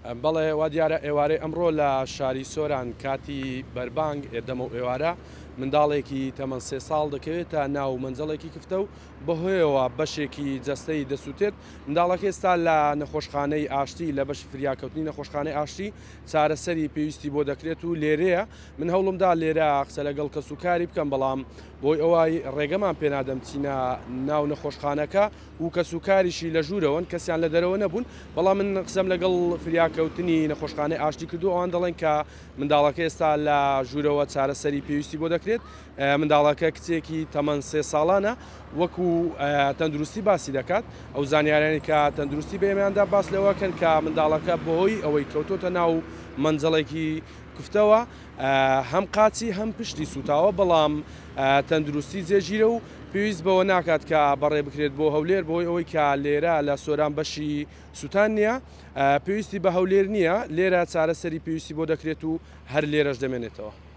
بەڵێ وا دیارە ئێوارەی ئەمڕۆ لە شاری سۆران کاتی بەربانگ ئێدەمە و ئێوارە منداڵێکی تەمەەن 3 ساڵ دەکەوێتە ناو مەنجەڵێکی کفتە و بەهۆیەوە بەشێکی جەستەی دەسووتێت. منداڵەکە ئێستا لە نەخۆشخانەی ئاشتی لە بەش فریاکەوتنی نەخۆشخانەی ئاشتی چارەسەری پێویستی بۆ دەکرێت و لێرەیە من هەوڵمدا لێرە قسە لەگەڵ کەس و کاری بکەم، بەڵام بۆی ئەوەی ڕێگەمان پێنادەم چینە ناو نەخۆشخانەکە و کەس و کاریشی لە ژوورەوەن کەسیان لە دەرەوە نەبوون، بەڵام من قسەم لەگەڵ فریاکەوتنی نەخۆشخانەی ئاشتی کردو ئەوان دەڵێن کە منداڵەکە ئێستا لە ژوورەوە چارەسەری پێویستی بۆ دەکرێت. منداڵەکە کچێکی تەمەەن 3 ساڵانە وەکو تەندروستی باسی دەکات. ئەو زانیارانی کە تەندروستی بەێمەیاندا باس لەوەکەن کە منداڵەکە بەهۆی ئەوەی کەوتۆتە ناو مەنجەڵێکی کوفتەوە هەم قاچی هەم پشتی سوتاوە، بەڵام تەندروستی جێگیرە و پێویست بەوە ناکات کە بەڕێ بکرێت بۆ هەولێر بۆی ئەوەی کە لێرە لە سۆران بەشی سووتان نییە، پێویستی بە هەولێر نییە، لێرە چارەسەری پێویستی بۆ دەکرێت و هەر لێرەش دەمێنێتەوە.